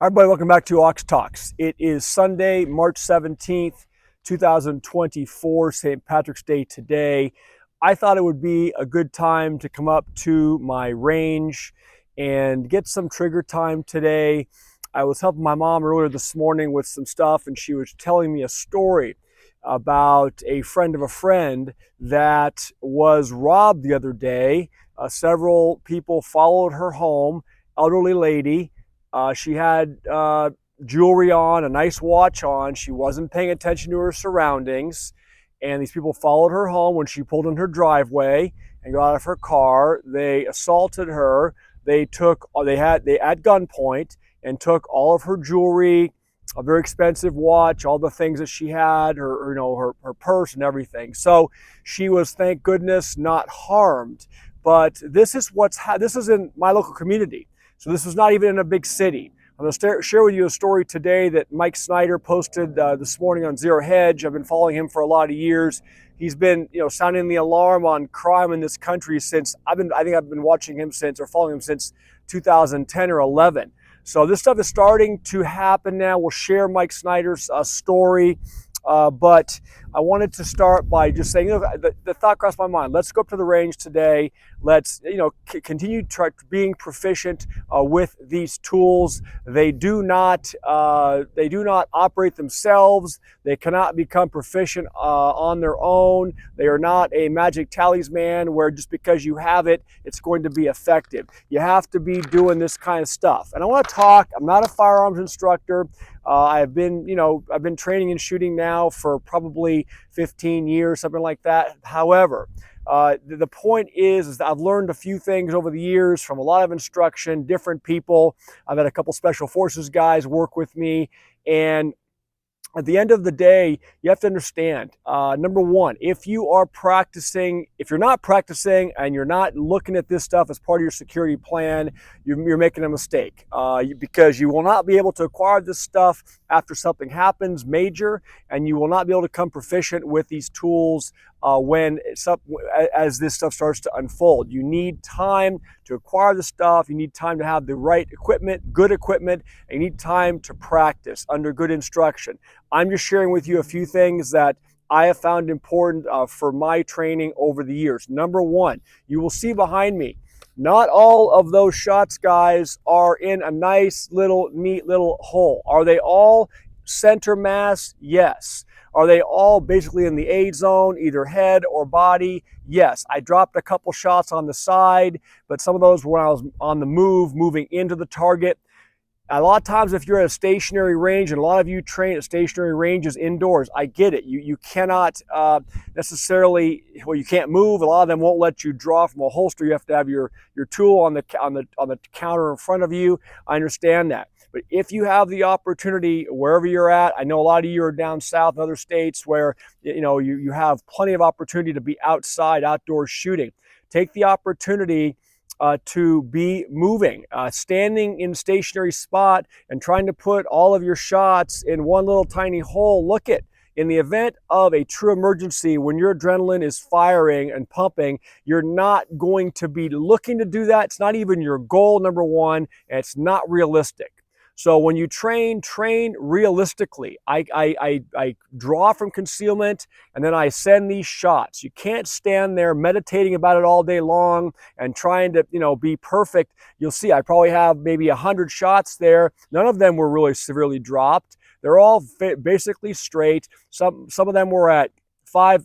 All right, everybody, welcome back to Ox Talks. It is Sunday, March 17th, 2024, St. Patrick's Day today. I thought it would be a good time to come up to my range and get some trigger time today. I was helping my mom earlier this morning with some stuff, and she was telling me a story about a friend of a friend that was robbed the other day. Several people followed her home, elderly lady. She had jewelry on, a nice watch on. She wasn't paying attention to her surroundings. And these people followed her home when she pulled in her driveway and got out of her car. They assaulted her. They at gunpoint and took all of her jewelry, a very expensive watch, all the things that she had, her purse and everything. So she was, thank goodness, not harmed. But this is this is in my local community. So this was not even in a big city. I'm going to share with you a story today that Mike Snyder posted this morning on Zero Hedge. I've been following him for a lot of years. He's been, sounding the alarm on crime in this country since I think I've been watching him or following him since 2010 or 11. So this stuff is starting to happen now. We'll share Mike Snyder's story. But I wanted to start by just saying, the thought crossed my mind. Let's go up to the range today. Let's, continue being proficient with these tools. They do not operate themselves. They cannot become proficient on their own. They are not a magic talisman where just because you have it, it's going to be effective. You have to be doing this kind of stuff. And I want to talk. I'm not a firearms instructor. I've been training and shooting now for probably 15 years, something like that. However, the point is that I've learned a few things over the years from a lot of instruction, different people. I've had a couple special forces guys work with me, and at the end of the day, you have to understand, number one, if you're not practicing and you're not looking at this stuff as part of your security plan, you're making a mistake because you will not be able to acquire this stuff after something happens major, and you will not be able to become proficient with these tools as this stuff starts to unfold. You need time to acquire the stuff. You need time to have the right equipment, good equipment, and you need time to practice under good instruction. I'm just sharing with you a few things that I have found important for my training over the years. Number one, you will see behind me, not all of those shots, guys, are in a nice little, neat little hole. Are they all center mass? Yes. Are they all basically in the A zone, either head or body? Yes. I dropped a couple shots on the side, but some of those were when I was on the move, moving into the target. A lot of times if you're at a stationary range, and a lot of you train at stationary ranges indoors, I get it. You cannot necessarily, you can't move. A lot of them won't let you draw from a holster. You have to have your tool on the counter in front of you. I understand that. But if you have the opportunity wherever you're at, I know a lot of you are down south in other states where you have plenty of opportunity to be outside, outdoors shooting. Take the opportunity to be moving, standing in a stationary spot and trying to put all of your shots in one little tiny hole. Look at, in the event of a true emergency, when your adrenaline is firing and pumping, you're not going to be looking to do that. It's not even your goal, number one, and it's not realistic. So when you train realistically. I draw from concealment, and then I send these shots. You can't stand there meditating about it all day long and trying to, be perfect. You'll see I probably have maybe 100 shots there. None of them were really severely dropped. They're all basically straight. Some of them were at five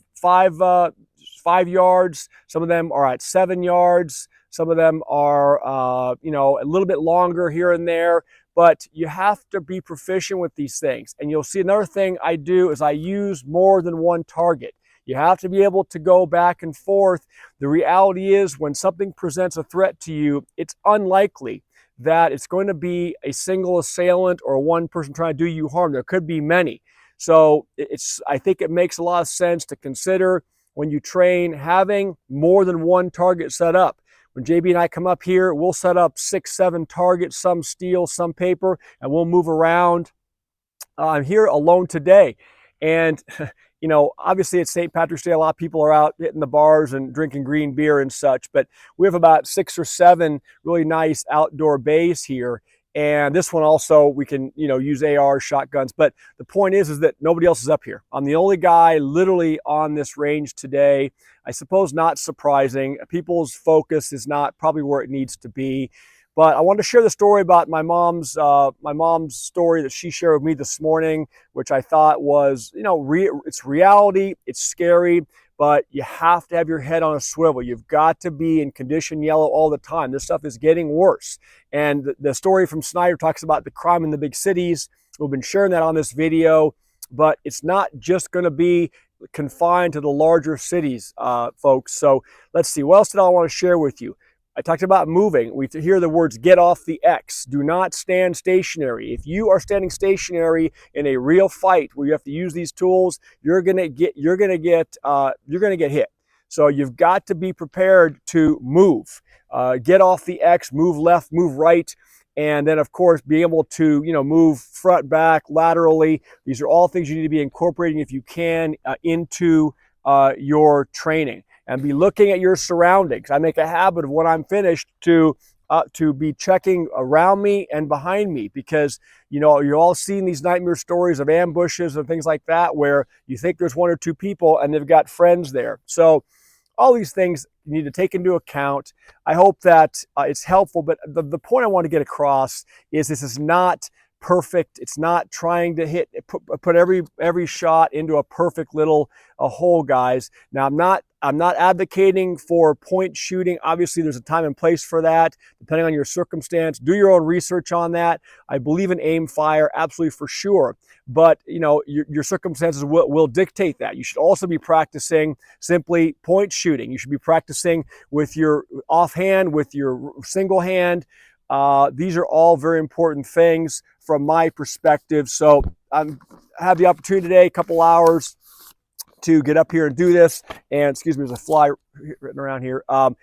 yards. Some of them are at 7 yards. Some of them are, a little bit longer here and there. But you have to be proficient with these things. And you'll see another thing I do is I use more than one target. You have to be able to go back and forth. The reality is when something presents a threat to you, it's unlikely that it's going to be a single assailant or one person trying to do you harm. There could be many. So I think it makes a lot of sense to consider when you train having more than one target set up. When JB and I come up here, we'll set up 6, 7 targets, some steel, some paper, and we'll move around. I'm here alone today. And, obviously it's St. Patrick's Day. A lot of people are out hitting the bars and drinking green beer and such. But we have about 6 or 7 really nice outdoor bays here. And this one also, we can, use AR shotguns. But the point is that nobody else is up here. I'm the only guy literally on this range today. I suppose not surprising. People's focus is not probably where it needs to be. But I wanted to share the story about my mom's story that she shared with me this morning, which I thought was, it's reality, it's scary, but you have to have your head on a swivel. You've got to be in condition yellow all the time. This stuff is getting worse. And the story from Snyder talks about the crime in the big cities. We've been sharing that on this video, but it's not just going to be confined to the larger cities, folks. So let's see, what else did I want to share with you? I talked about moving. We hear the words "get off the X." Do not stand stationary. If you are standing stationary in a real fight where you have to use these tools, you're gonna get hit. So you've got to be prepared to move. Get off the X. Move left. Move right. And then, of course, be able to move front, back, laterally. These are all things you need to be incorporating if you can into your training. And be looking at your surroundings. I make a habit of when I'm finished to be checking around me and behind me, because you're all seeing these nightmare stories of ambushes and things like that where you think there's one or two people and they've got friends there. So all these things you need to take into account. I hope that it's helpful, but the point I want to get across is this is not perfect. It's not trying to put every shot into a perfect little hole, guys. Now, I'm not advocating for point shooting. Obviously, there's a time and place for that, depending on your circumstance. Do your own research on that. I believe in aim fire, absolutely for sure. But your circumstances will dictate that. You should also be practicing simply point shooting. You should be practicing with your offhand, with your single hand. These are all very important things from my perspective. So I have the opportunity today, a couple hours, to get up here and do this. And excuse me, there's a fly written around here. Wanted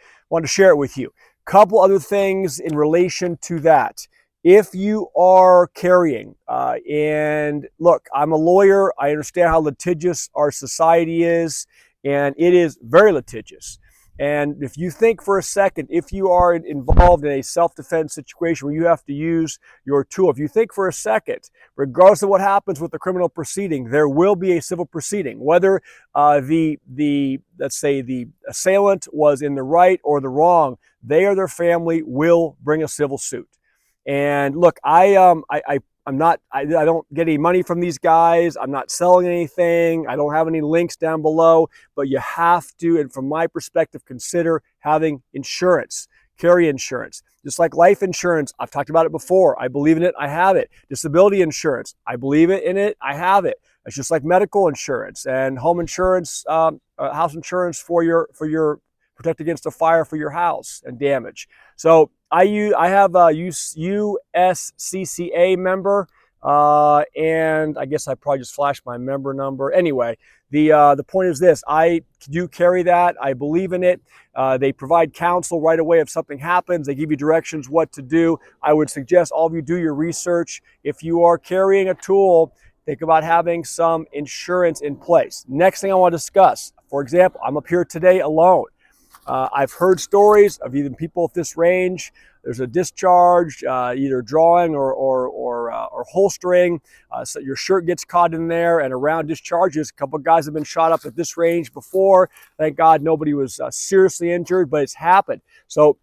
to share it with you. Couple other things in relation to that. If you are carrying, and look, I'm a lawyer. I understand how litigious our society is, and it is very litigious. And if you think for a second, if you are involved in a self-defense situation where you have to use your tool, if you think for a second, regardless of what happens with the criminal proceeding, there will be a civil proceeding. Whether let's say the assailant was in the right or the wrong, they or their family will bring a civil suit. And look, I don't get any money from these guys. I'm not selling anything. I don't have any links down below, but you have to, and from my perspective, consider having insurance, carry insurance. Just like life insurance, I've talked about it before. I believe in it, I have it. Disability insurance, I believe in it, I have it. It's just like medical insurance and home insurance, house insurance for your protect against a fire for your house and damage. So I have a USCCA member, and I guess I probably just flashed my member number. Anyway, the point is this: I do carry that. I believe in it. They provide counsel right away if something happens. They give you directions what to do. I would suggest all of you do your research. If you are carrying a tool, think about having some insurance in place. Next thing I want to discuss, for example, I'm up here today alone. I've heard stories of even people at this range. There's a discharge, either drawing or holstering. So your shirt gets caught in there, and around discharges, a couple of guys have been shot up at this range before. Thank God nobody was seriously injured, but it's happened. So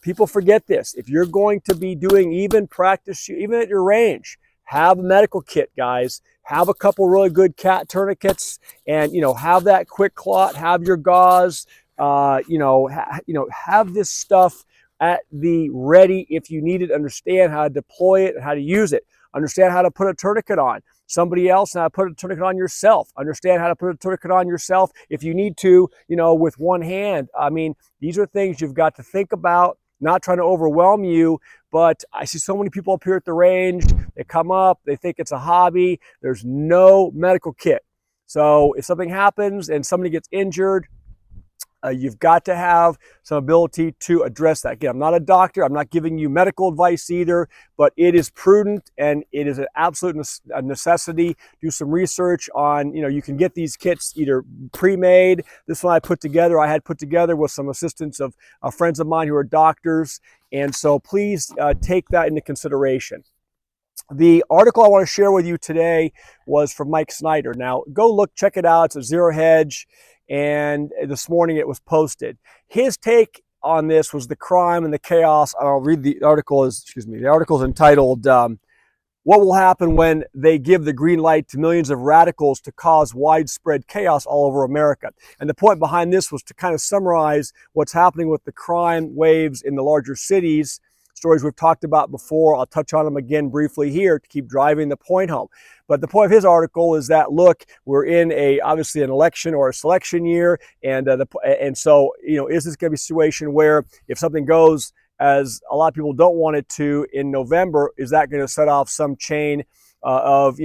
people forget this. If you're going to be doing even practice, even at your range, have a medical kit, guys. Have a couple really good cat tourniquets, and have that quick clot. Have your gauze. Have this stuff at the ready if you need it. Understand how to deploy it and how to use it. Understand how to put a tourniquet on somebody else and how to put a tourniquet on yourself. Understand how to put a tourniquet on yourself if you need to, with one hand. I mean, these are things you've got to think about, not trying to overwhelm you, but I see so many people up here at the range. They come up, they think it's a hobby. There's no medical kit. So if something happens and somebody gets injured, You've got to have some ability to address that. Again, I'm not a doctor. I'm not giving you medical advice either, but it is prudent and it is an absolute necessity. Do some research on, you can get these kits either pre-made. This one I had put together with some assistance of friends of mine who are doctors. And so please take that into consideration. The article I want to share with you today was from Mike Snyder. Now, go look, check it out. It's a Zero Hedge, and this morning it was posted. His take on this was the crime and the chaos. I'll read the article. The article is entitled, "What Will Happen When They Give the Green Light to Millions of Radicals to Cause Widespread Chaos All Over America." And the point behind this was to kind of summarize what's happening with the crime waves in the larger cities. Stories we've talked about before. I'll touch on them again briefly here to keep driving the point home. But the point of his article is that, look, we're in obviously an election or a selection year, and so is this going to be a situation where if something goes as a lot of people don't want it to in November, is that going to set off some chain of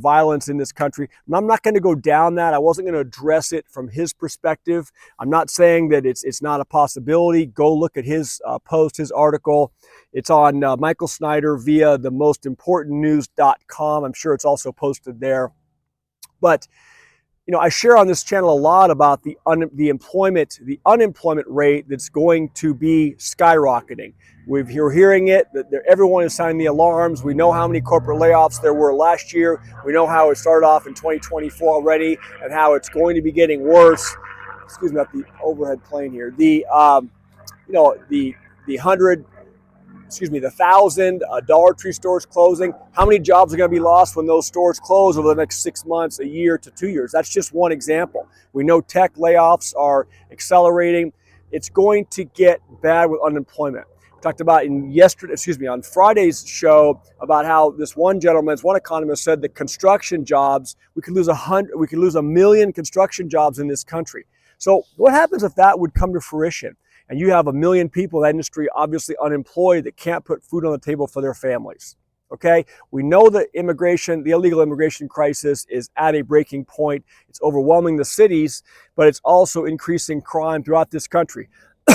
violence in this country? And I'm not going to go down that. I wasn't going to address it from his perspective. I'm not saying that it's not a possibility. Go look at his post, his article. It's on Michael Snyder via themostimportantnews.com. I'm sure it's also posted there. But I share on this channel a lot about the unemployment rate that's going to be skyrocketing. We're hearing it, that everyone is sounding the alarms. We know how many corporate layoffs there were last year. We know how it started off in 2024 already, and how it's going to be getting worse. Excuse me, about the overhead plane here. The 1,000 Dollar Tree stores closing. How many jobs are going to be lost when those stores close over the next 6 months, a year to 2 years? That's just one example. We know tech layoffs are accelerating. It's going to get bad with unemployment. We talked about on Friday's show about how this one economist said that construction jobs, we could lose 1 million construction jobs in this country. So what happens if that would come to fruition? And you have 1 million people in that industry obviously unemployed that can't put food on the table for their families. Okay? We know that the illegal immigration crisis is at a breaking point. It's overwhelming the cities, but it's also increasing crime throughout this country.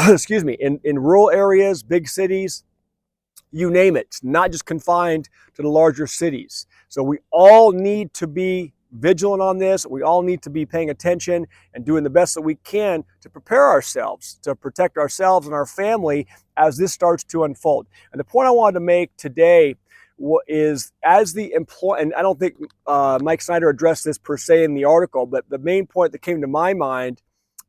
Excuse me, in rural areas, big cities, you name it. It's not just confined to the larger cities. So we all need to be vigilant on this. We all need to be paying attention and doing the best that we can to prepare ourselves, to protect ourselves and our family as this starts to unfold. And the point I wanted to make today is, and I don't think Mike Snyder addressed this per se in the article, but the main point that came to my mind,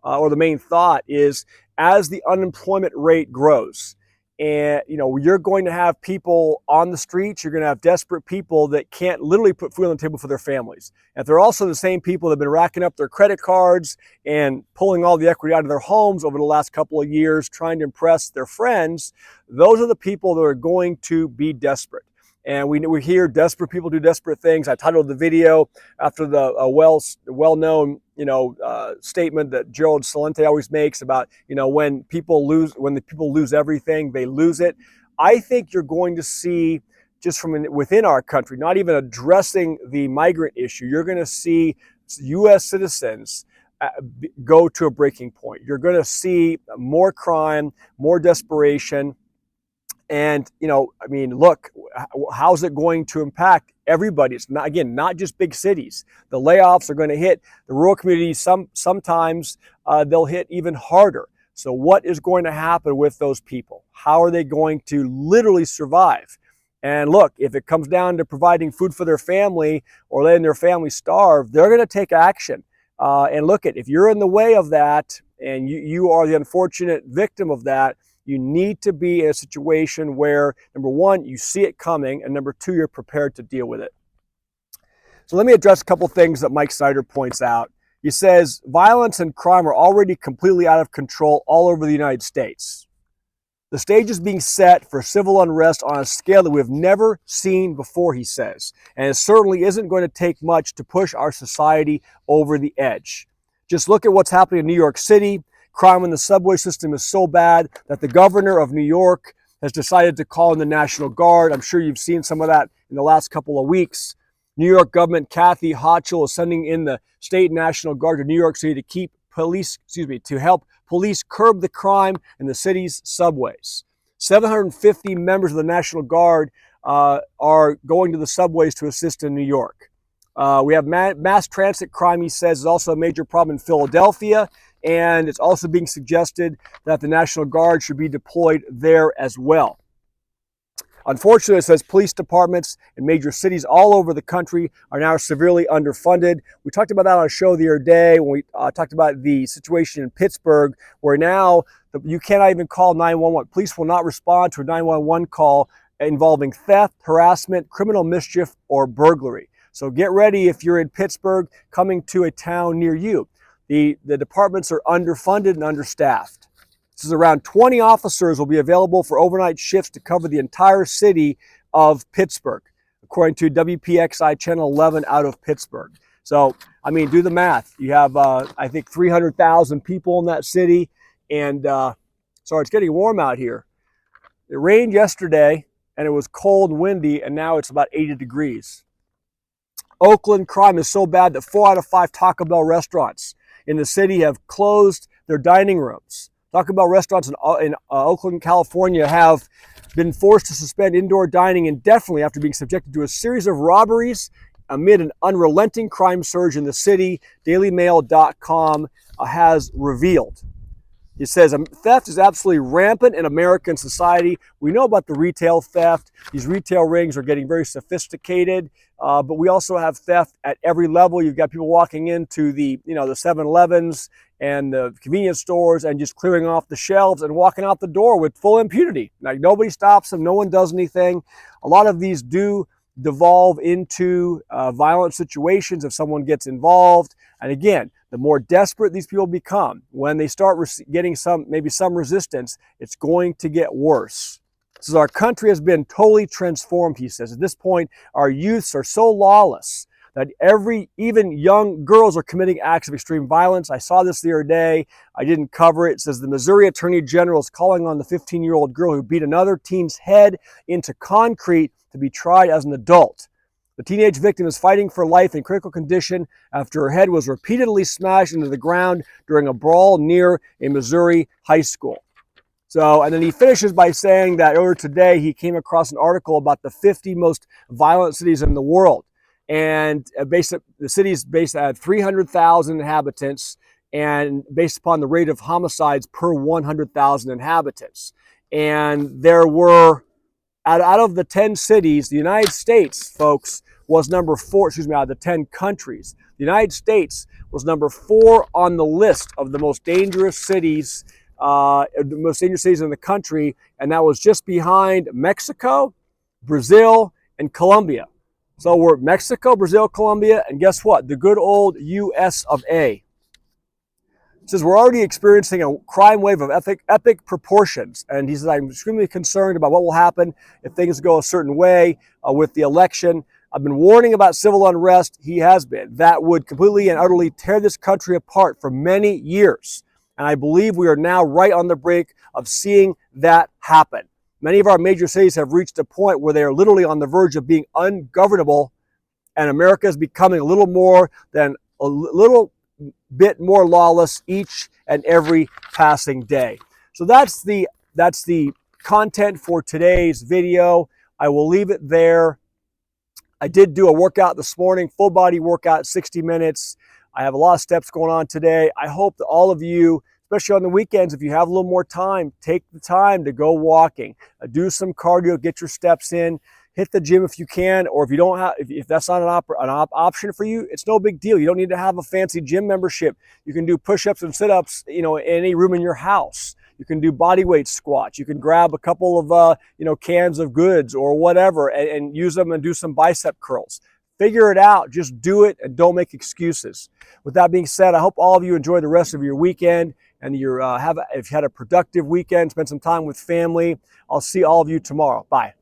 or the main thought, is as the unemployment rate grows, and you're going to have people on the streets, you're going to have desperate people that can't literally put food on the table for their families. And they're also the same people that have been racking up their credit cards and pulling all the equity out of their homes over the last couple of years, trying to impress their friends. Those are the people that are going to be desperate. And we hear desperate people do desperate things. I titled the video after the well-known statement that Gerald Celente always makes about when the people lose everything, they lose it. I think you're going to see, just from within our country, not even addressing the migrant issue, you're going to see U.S. citizens go to a breaking point. You're going to see more crime, more desperation. And, look, how's it going to impact everybody? It's not just big cities. The layoffs are going to hit the rural communities. Sometimes they'll hit even harder. So what is going to happen with those people? How are they going to literally survive? And look, if it comes down to providing food for their family or letting their family starve, they're going to take action. And look, if you're in the way of that and you are the unfortunate victim of that, you need to be in a situation where, number one, you see it coming, and number two, you're prepared to deal with it. So let me address a couple things that Mike Snyder points out. He says, violence and crime are already completely out of control all over the United States. The stage is being set for civil unrest on a scale that we've never seen before, he says. And it certainly isn't going to take much to push our society over the edge. Just look at what's happening in New York City. Crime in the subway system is so bad that the governor of New York has decided to call in the National Guard. I'm sure you've seen some of that in the last couple of weeks. New York government Kathy Hochul is sending in the state National Guard to New York City to keep police curb the crime in the city's subways. 750 members of the National Guard are going to the subways to assist in New York. We have mass transit crime, he says, is also a major problem in Philadelphia, and it's also being suggested that the National Guard should be deployed there as well. Unfortunately, it says police departments in major cities all over the country are now severely underfunded. We talked about that on a show the other day when we talked about the situation in Pittsburgh, where now you cannot even call 911. Police will not respond to a 911 call involving theft, harassment, criminal mischief, or burglary. So get ready if you're in Pittsburgh coming to a town near you. The departments are underfunded and understaffed. This is around 20 officers will be available for overnight shifts to cover the entire city of Pittsburgh, according to WPXI Channel 11 out of Pittsburgh. So, I mean, do the math. You have, I think, 300,000 people in that city. And sorry, it's getting warm out here. It rained yesterday, and it was cold and windy, and now it's about 80 degrees. Oakland crime is so bad that 4 out of 5 Taco Bell restaurants in the city have closed their dining rooms. Taco Bell restaurants in Oakland, California have been forced to suspend indoor dining indefinitely after being subjected to a series of robberies amid an unrelenting crime surge in the city, DailyMail.com has revealed. It says theft is absolutely rampant in American society. We know about the retail theft. These retail rings are getting very sophisticated, but we also have theft at every level. You've got people walking into the 7-Elevens and the convenience stores and just clearing off the shelves and walking out the door with full impunity. Like, nobody stops them, no one does anything. A lot of these do devolve into violent situations if someone gets involved. And again, the more desperate these people become, when they start getting maybe some resistance, it's going to get worse. Says our country has been totally transformed, he says. At this point, our youths are so lawless that even young girls are committing acts of extreme violence. I saw this the other day. I didn't cover it. It says the Missouri Attorney General is calling on the 15-year-old girl who beat another teen's head into concrete to be tried as an adult. The teenage victim is fighting for life in critical condition after her head was repeatedly smashed into the ground during a brawl near a Missouri high school. So, and then he finishes by saying that earlier today he came across an article about the 50 most violent cities in the world. And the city is based at 300,000 inhabitants and based upon the rate of homicides per 100,000 inhabitants. And there were, out of the 10 cities, the United States, folks, was number 4, out of the 10 countries. The United States was number 4 on the list of the most dangerous cities, in the country, and that was just behind Mexico, Brazil, and Colombia. So we're Mexico, Brazil, Colombia, and guess what? The good old US of A. It says we're already experiencing a crime wave of epic proportions. And he says, I'm extremely concerned about what will happen if things go a certain way with the election. I've been warning about civil unrest. He has been. That would completely and utterly tear this country apart for many years. And I believe we are now right on the brink of seeing that happen. Many of our major cities have reached a point where they are literally on the verge of being ungovernable, and America is becoming a little bit more lawless each and every passing day. So that's the content for today's video. I will leave it there. I did do a workout this morning, full body workout, 60 minutes. I have a lot of steps going on today. I hope that all of you, especially on the weekends, if you have a little more time, take the time to go walking, do some cardio, get your steps in, hit the gym if you can, or if you don't have, if that's not an option for you, it's no big deal. You don't need to have a fancy gym membership. You can do push-ups and sit-ups, in any room in your house. You can do body weight squats. You can grab a couple of, cans of goods or whatever and use them and do some bicep curls. Figure it out. Just do it and don't make excuses. With that being said, I hope all of you enjoy the rest of your weekend and if you had a productive weekend, spend some time with family. I'll see all of you tomorrow. Bye.